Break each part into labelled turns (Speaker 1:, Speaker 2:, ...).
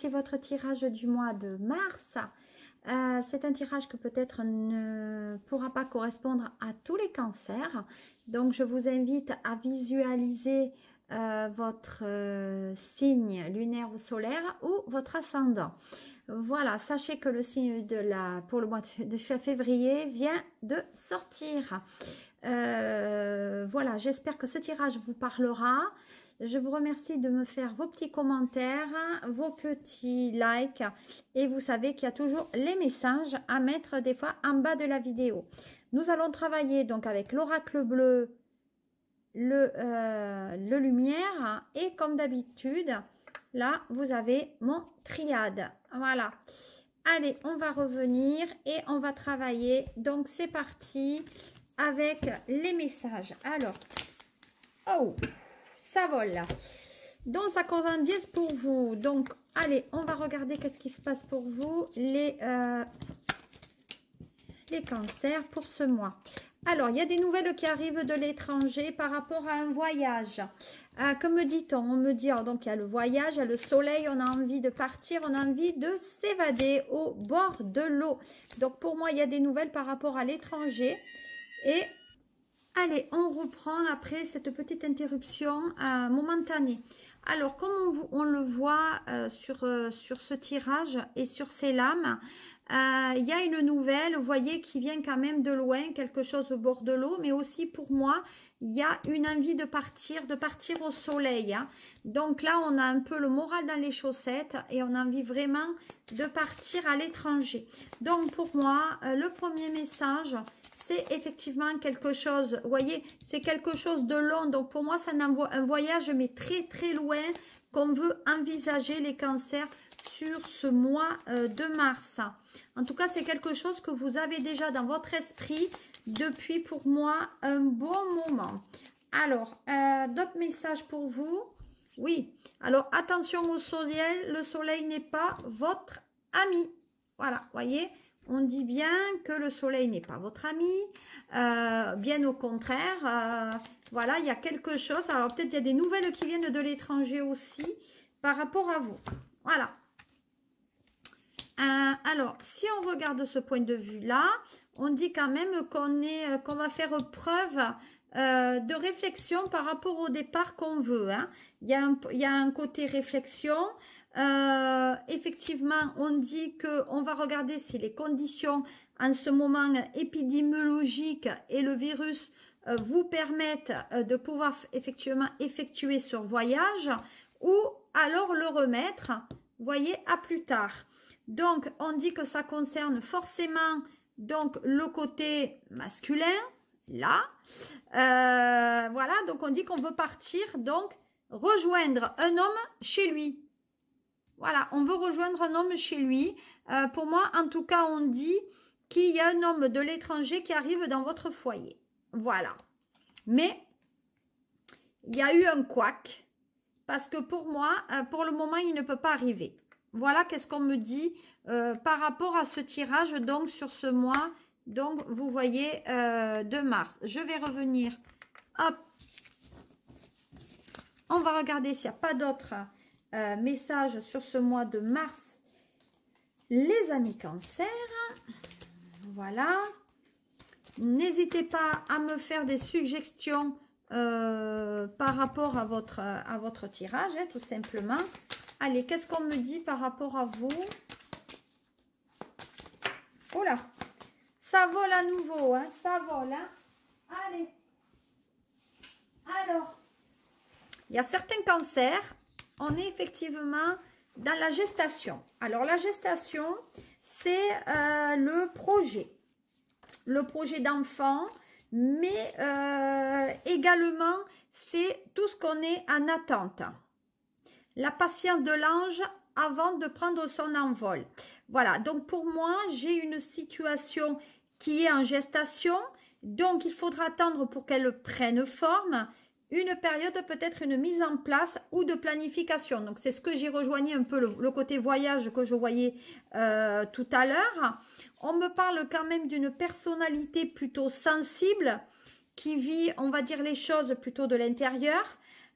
Speaker 1: voici votre tirage du mois de mars. C'est un tirage que peut-être ne pourra pas correspondre à tous les cancers. Donc, je vous invite à visualiser votre signe lunaire ou solaire ou votre ascendant. Voilà, sachez que le signe pour le mois de février vient de sortir. Voilà, j'espère que ce tirage vous parlera. Je vous remercie de me faire vos petits commentaires, vos petits likes. Et vous savez qu'il y a toujours les messages à mettre des fois en bas de la vidéo. Nous allons travailler donc avec l'oracle bleu, le lumière. Et comme d'habitude, là, vous avez mon triade. Voilà. Allez, on va revenir et on va travailler. Donc, c'est parti avec les messages. Alors, oh, ça vole. Donc, ça commence bien pour vous. Donc, allez, on va regarder qu'est-ce qui se passe pour vous, les cancers pour ce mois. Alors, il y a des nouvelles qui arrivent de l'étranger par rapport à un voyage. Comme dit-on, on me dit, alors, donc il y a le voyage, il y a le soleil, on a envie de partir, on a envie de s'évader au bord de l'eau. Donc, pour moi, il y a des nouvelles par rapport à l'étranger. Et allez, on reprend après cette petite interruption momentanée. Alors, comme on le voit sur ce tirage et sur ces lames, il y a une nouvelle, vous voyez, qui vient quand même de loin, quelque chose au bord de l'eau, mais aussi pour moi, il y a une envie de partir au soleil. Hein. Donc là, on a un peu le moral dans les chaussettes et on a envie vraiment de partir à l'étranger. Donc pour moi, le premier message, c'est effectivement quelque chose, vous voyez, c'est quelque chose de long. Donc pour moi, c'est un voyage, mais très très loin, qu'on veut envisager les cancers sur ce mois de mars. En tout cas, c'est quelque chose que vous avez déjà dans votre esprit depuis, pour moi, un bon moment. Alors, d'autres messages pour vous? Oui, alors attention au soleil, le soleil n'est pas votre ami. Voilà, voyez, on dit bien que le soleil n'est pas votre ami, bien au contraire. Voilà, il y a quelque chose. Alors, peut-être il y a des nouvelles qui viennent de l'étranger aussi par rapport à vous. Voilà. Alors, si on regarde ce point de vue-là, on dit quand même qu'on va faire preuve de réflexion par rapport au départ qu'on veut. Hein. Il y a un côté réflexion. Effectivement, on dit qu'on va regarder si les conditions en ce moment épidémiologiques et le virus vous permettent de pouvoir effectivement effectuer ce voyage ou alors le remettre, voyez, à plus tard. Donc, on dit que ça concerne forcément donc le côté masculin, là. Voilà, donc on dit qu'on veut partir, donc rejoindre un homme chez lui. Voilà, on veut rejoindre un homme chez lui. Pour moi, en tout cas, on dit qu'il y a un homme de l'étranger qui arrive dans votre foyer. Voilà. Mais, il y a eu un couac, parce que pour moi, pour le moment, il ne peut pas arriver. Voilà qu'est-ce qu'on me dit par rapport à ce tirage, donc sur ce mois, donc vous voyez, de mars. Je vais revenir, hop, on va regarder s'il n'y a pas d'autres messages sur ce mois de mars. Les amis cancer, voilà. N'hésitez pas à me faire des suggestions par rapport à votre tirage, hein, tout simplement. Allez, qu'est-ce qu'on me dit par rapport à vous? Oh là, ça vole à nouveau, hein, ça vole. Hein. Allez. Alors, il y a certains cancers, on est effectivement dans la gestation. Alors, la gestation, c'est le projet d'enfant, mais également, c'est tout ce qu'on est en attente. La patience de l'ange avant de prendre son envol. Voilà, donc pour moi, j'ai une situation qui est en gestation. Donc, il faudra attendre pour qu'elle prenne forme. Une période, peut-être une mise en place ou de planification. Donc, c'est ce que j'ai rejoigné un peu le côté voyage que je voyais tout à l'heure. On me parle quand même d'une personnalité plutôt sensible qui vit, on va dire, les choses plutôt de l'intérieur.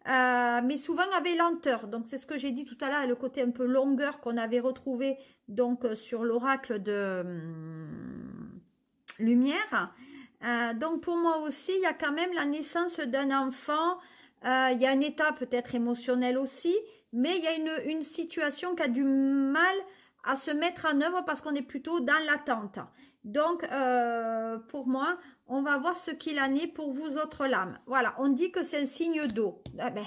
Speaker 1: mais souvent avec lenteur. Donc, c'est ce que j'ai dit tout à l'heure, le côté un peu longueur qu'on avait retrouvé donc sur l'oracle de Lumière. Donc, pour moi aussi, il y a quand même la naissance d'un enfant. Il y a un état peut-être émotionnel aussi, mais il y a une situation qui a du mal à se mettre en œuvre parce qu'on est plutôt dans l'attente. Donc, pour moi, on va voir ce qu'il en est pour vous autres lames. Voilà, on dit que c'est un signe d'eau. Eh ben,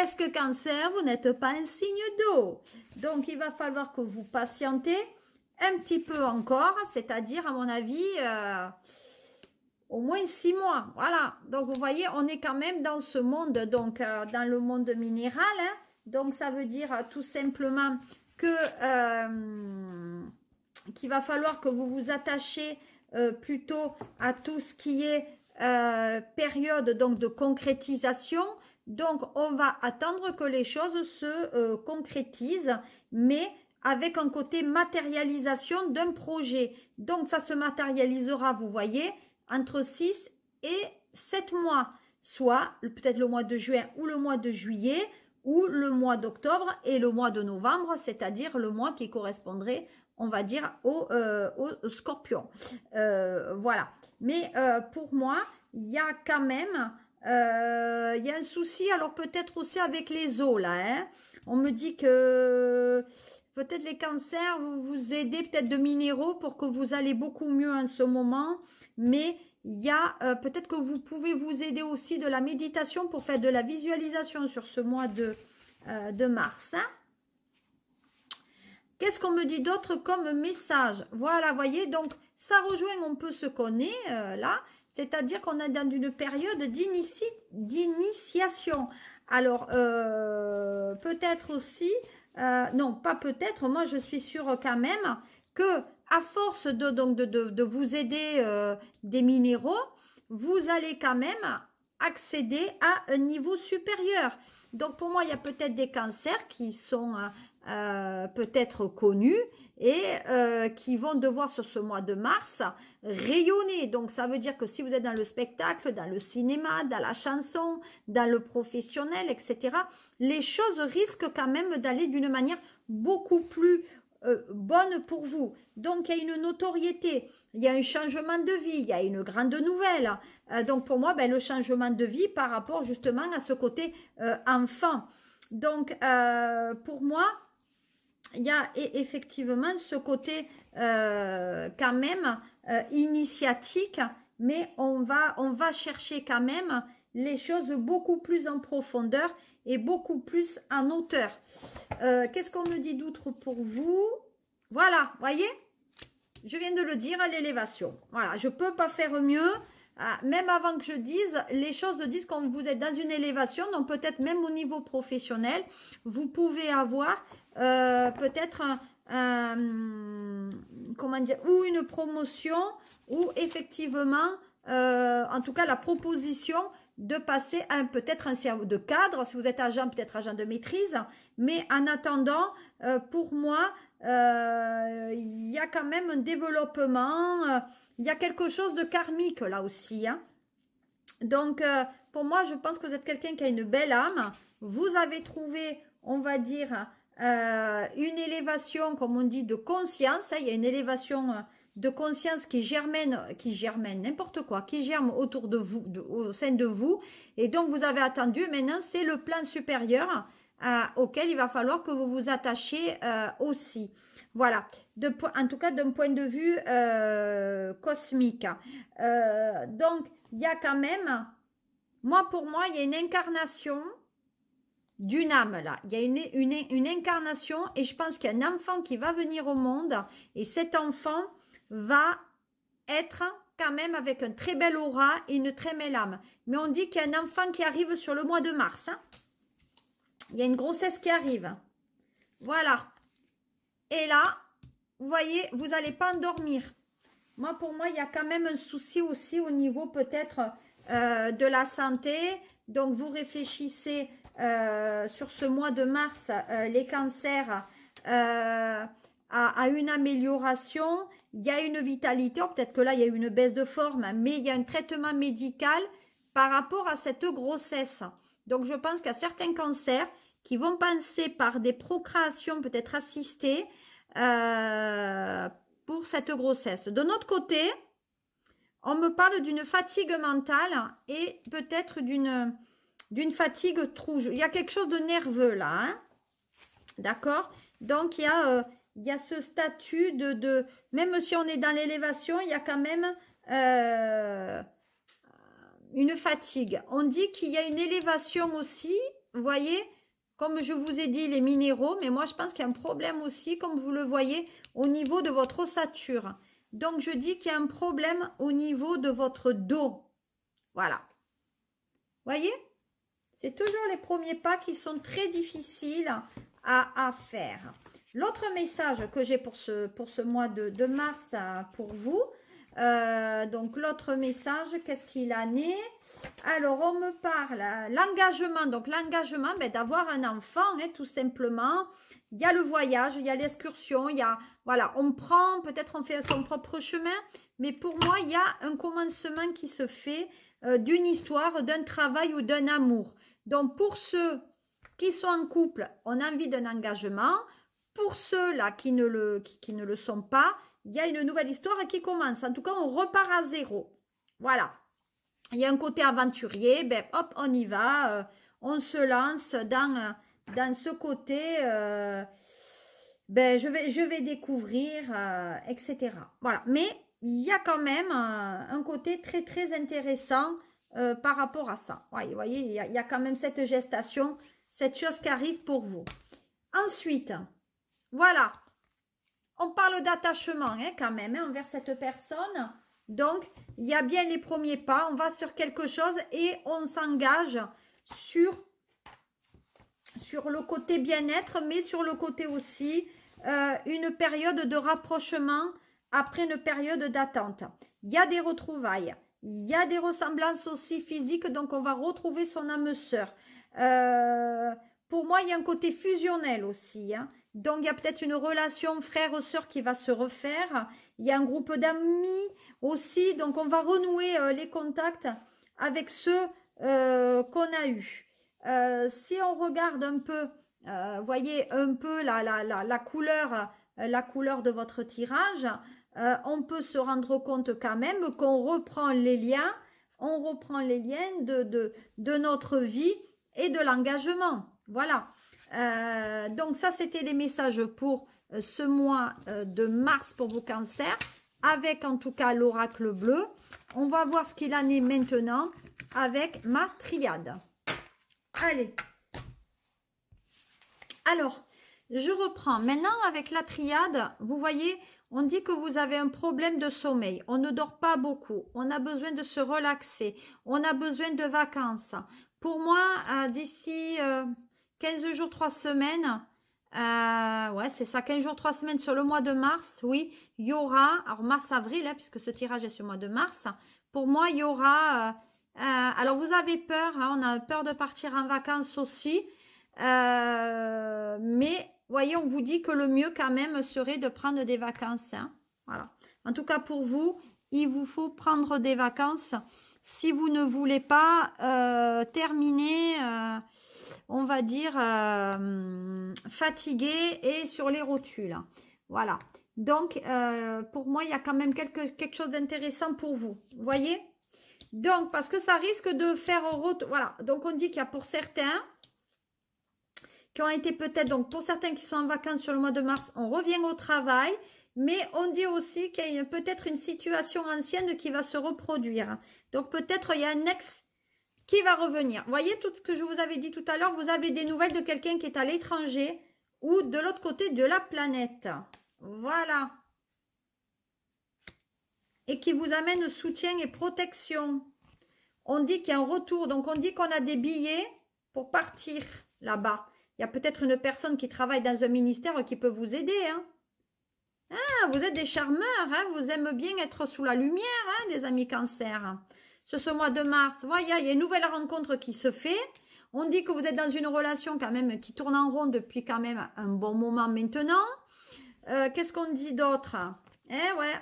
Speaker 1: est-ce que Cancer, vous n'êtes pas un signe d'eau? Donc, il va falloir que vous patientez un petit peu encore, c'est-à-dire, à mon avis, au moins 6 mois. Voilà, donc vous voyez, on est quand même dans ce monde, donc dans le monde minéral. Hein. Donc, ça veut dire tout simplement que qu'il va falloir que vous vous attachiez plutôt à tout ce qui est période donc de concrétisation. Donc, on va attendre que les choses se concrétisent, mais avec un côté matérialisation d'un projet. Donc, ça se matérialisera, vous voyez, entre 6 et 7 mois, soit peut-être le mois de juin ou le mois de juillet, ou le mois d'octobre et le mois de novembre, c'est-à-dire le mois qui correspondrait, on va dire, au scorpion. Voilà. Mais pour moi, il y a quand même, il y a un souci, alors peut-être aussi avec les os, là. Hein. On me dit que peut-être les cancers, vous aidez peut-être de minéraux pour que vous allez beaucoup mieux en ce moment, mais il y a peut-être que vous pouvez vous aider aussi de la méditation pour faire de la visualisation sur ce mois de mars. Hein. Qu'est-ce qu'on me dit d'autre comme message? Voilà, voyez, donc ça rejoint un peu ce qu'on est là, c'est-à-dire qu'on est dans une période d'initiation. Alors, peut-être aussi, non, pas peut-être, moi je suis sûre quand même que à force de vous aider des minéraux, vous allez quand même accéder à un niveau supérieur. Donc pour moi, il y a peut-être des cancers qui sont peut-être connus et qui vont devoir sur ce mois de mars rayonner. Donc ça veut dire que si vous êtes dans le spectacle, dans le cinéma, dans la chanson, dans le professionnel, etc., les choses risquent quand même d'aller d'une manière beaucoup plus bonne pour vous. Donc, il y a une notoriété, il y a un changement de vie, il y a une grande nouvelle. Donc, pour moi, ben, le changement de vie par rapport justement à ce côté enfant. Donc, pour moi, il y a effectivement ce côté quand même initiatique, mais on va chercher quand même les choses beaucoup plus en profondeur et beaucoup plus en hauteur. Qu'est-ce qu'on me dit d'autre pour vous? Voilà, voyez, je viens de le dire, l'élévation. Voilà, je ne peux pas faire mieux. Même avant que je dise, les choses disent quand vous êtes dans une élévation, donc peut-être même au niveau professionnel, vous pouvez avoir peut-être comment dire, ou une promotion, ou effectivement, en tout cas la proposition de passer à peut-être un service de cadre, si vous êtes agent, peut-être agent de maîtrise, mais en attendant, pour moi, il y a quand même un développement, il y a quelque chose de karmique là aussi. Hein. Donc, pour moi, je pense que vous êtes quelqu'un qui a une belle âme, vous avez trouvé, on va dire, une élévation, comme on dit, de conscience, hein, il y a une élévation de conscience qui germe, n'importe quoi, qui germe autour de vous, au sein de vous. Et donc, vous avez attendu. Maintenant, c'est le plan supérieur auquel il va falloir que vous vous attachiez aussi. Voilà. En tout cas, d'un point de vue cosmique. Donc, il y a quand même, pour moi, il y a une incarnation d'une âme là, il y a une incarnation et je pense qu'il y a un enfant qui va venir au monde et cet enfant va être quand même avec un très bel aura et une très belle âme. Mais on dit qu'il y a un enfant qui arrive sur le mois de mars. Hein. Il y a une grossesse qui arrive. Voilà. Et là, vous voyez, vous n'allez pas endormir. Pour moi, il y a quand même un souci aussi au niveau peut-être de la santé. Donc, vous réfléchissez sur ce mois de mars, les cancers, à une amélioration. Il y a une vitalité, peut-être que là, il y a une baisse de forme, mais il y a un traitement médical par rapport à cette grossesse. Donc, je pense qu'il y a certains cancers qui vont passer par des procréations peut-être assistées pour cette grossesse. De notre côté, on me parle d'une fatigue mentale et peut-être d'une fatigue il y a quelque chose de nerveux là, hein? D'accord? Donc, il y a ce statut même si on est dans l'élévation, il y a quand même une fatigue. On dit qu'il y a une élévation aussi, vous voyez, comme je vous ai dit, les minéraux, mais moi, je pense qu'il y a un problème aussi, comme vous le voyez, au niveau de votre ossature. Donc, je dis qu'il y a un problème au niveau de votre dos. Voilà. Voyez? C'est toujours les premiers pas qui sont très difficiles à faire. L'autre message que j'ai pour ce mois de mars pour vous, donc l'autre message, qu'est-ce qu'il en est? Alors, on me parle, l'engagement, donc l'engagement, ben, d'avoir un enfant, hein, tout simplement. Il y a le voyage, il y a l'excursion, il y a, voilà, on prend, peut-être on fait son propre chemin, mais pour moi, il y a un commencement qui se fait d'une histoire, d'un travail ou d'un amour. Donc, pour ceux qui sont en couple, on a envie d'un engagement. Pour ceux-là qui ne le sont pas, il y a une nouvelle histoire qui commence. En tout cas, on repart à zéro. Voilà. Il y a un côté aventurier, ben hop, on y va, on se lance dans ce côté, ben je vais découvrir, etc. Voilà, mais il y a quand même un côté très très intéressant par rapport à ça. Ouais, vous voyez, il y a quand même cette gestation, cette chose qui arrive pour vous. Ensuite, voilà, on parle d'attachement hein, quand même hein, envers cette personne. Donc, il y a bien les premiers pas, on va sur quelque chose et on s'engage sur le côté bien-être, mais sur le côté aussi une période de rapprochement après une période d'attente. Il y a des retrouvailles, il y a des ressemblances aussi physiques, donc on va retrouver son âme sœur. Pour moi, il y a un côté fusionnel aussi, hein. Donc, il y a peut-être une relation frère-sœur qui va se refaire. Il y a un groupe d'amis aussi. Donc, on va renouer les contacts avec ceux qu'on a eus. Si on regarde un peu, voyez un peu la couleur de votre tirage, on peut se rendre compte quand même qu'on reprend les liens. On reprend les liens de notre vie et de l'engagement. Voilà. Donc ça c'était les messages pour ce mois de mars pour vos cancers avec en tout cas l'oracle bleu. On va voir ce qu'il en est maintenant avec ma triade. Allez, alors je reprends maintenant avec la triade. Vous voyez, on dit que vous avez un problème de sommeil, on ne dort pas beaucoup, on a besoin de se relaxer, on a besoin de vacances. Pour moi, d'ici 15 jours, 3 semaines, ouais, c'est ça, 15 jours, 3 semaines sur le mois de mars, oui, il y aura, alors mars-avril, hein, puisque ce tirage est sur le mois de mars, pour moi, il y aura, alors vous avez peur, hein, on a peur de partir en vacances aussi, mais, voyez, on vous dit que le mieux quand même serait de prendre des vacances, hein, voilà. En tout cas, pour vous, il vous faut prendre des vacances si vous ne voulez pas terminer... on va dire, fatigué et sur les rotules. Voilà. Donc, pour moi, il y a quand même quelque chose d'intéressant pour vous. Vous voyez? Donc, parce que ça risque de faire... Voilà. Donc, on dit qu'il y a pour certains qui ont été peut-être... Donc, pour certains qui sont en vacances sur le mois de mars, on revient au travail. Mais on dit aussi qu'il y a peut-être une situation ancienne qui va se reproduire. Donc, peut-être il y a un ex qui va revenir. Vous voyez tout ce que je vous avais dit tout à l'heure, vous avez des nouvelles de quelqu'un qui est à l'étranger ou de l'autre côté de la planète. Voilà. Et qui vous amène soutien et protection. On dit qu'il y a un retour, donc on dit qu'on a des billets pour partir là-bas. Il y a peut-être une personne qui travaille dans un ministère qui peut vous aider. Hein. Ah, vous êtes des charmeurs, hein, vous aimez bien être sous la lumière, hein, les amis cancer. Ce mois de mars, voyez, il y a une nouvelle rencontre qui se fait. On dit que vous êtes dans une relation quand même qui tourne en rond depuis quand même un bon moment maintenant. Qu'est-ce qu'on dit d'autre? Eh ouais,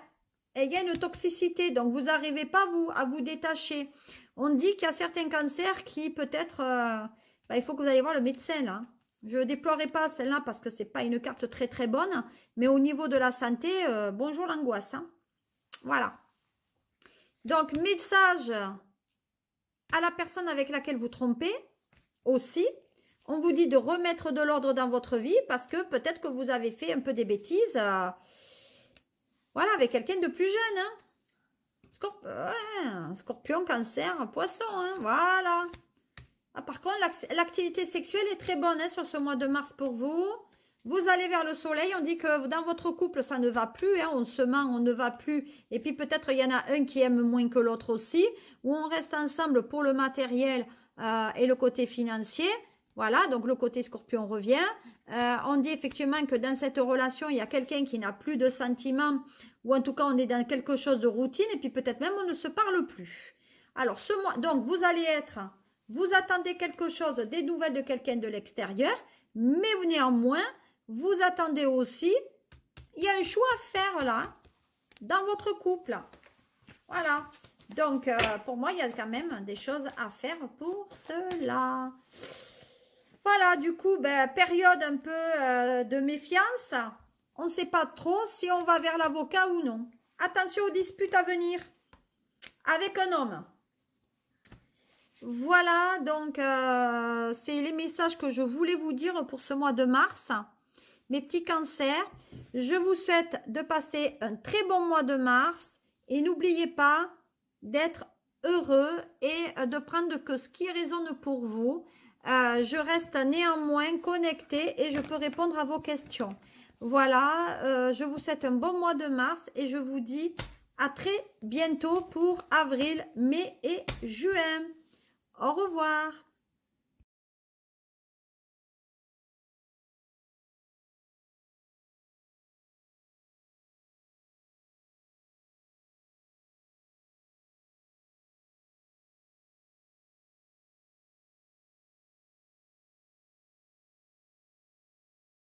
Speaker 1: et il y a une toxicité, donc vous n'arrivez pas à vous détacher. On dit qu'il y a certains cancers qui peut-être... il faut que vous allez voir le médecin, là. Je ne déploierai pas celle-là parce que ce n'est pas une carte très très bonne. Mais au niveau de la santé, bonjour l'angoisse. Hein. Voilà. Donc, message à la personne avec laquelle vous trompez aussi. On vous dit de remettre de l'ordre dans votre vie parce que peut-être que vous avez fait un peu des bêtises. Voilà, avec quelqu'un de plus jeune. Hein. Scorpion, cancer, poisson. Hein, voilà. Ah, par contre, l'activité sexuelle est très bonne hein, sur ce mois de mars pour vous. Vous allez vers le soleil. On dit que dans votre couple, ça ne va plus. Hein, on se ment, on ne va plus. Et puis peut-être il y en a un qui aime moins que l'autre aussi. Ou on reste ensemble pour le matériel et le côté financier. Voilà, donc le côté scorpion revient. On dit effectivement que dans cette relation, il y a quelqu'un qui n'a plus de sentiments. Ou en tout cas, on est dans quelque chose de routine. Et puis peut-être même, on ne se parle plus. Alors, ce mois, donc vous allez être... Vous attendez quelque chose, des nouvelles de quelqu'un de l'extérieur, mais néanmoins, vous attendez aussi, il y a un choix à faire là, dans votre couple. Voilà. Donc, pour moi, il y a quand même des choses à faire pour cela. Voilà, du coup, période un peu de méfiance. On ne sait pas trop si on va vers l'avocat ou non. Attention aux disputes à venir avec un homme. Voilà, donc c'est les messages que je voulais vous dire pour ce mois de mars. Mes petits cancers, je vous souhaite de passer un très bon mois de mars. Et n'oubliez pas d'être heureux et de prendre que ce qui résonne pour vous. Je reste néanmoins connectée et je peux répondre à vos questions. Voilà, je vous souhaite un bon mois de mars et je vous dis à très bientôt pour avril, mai et juin. Au revoir.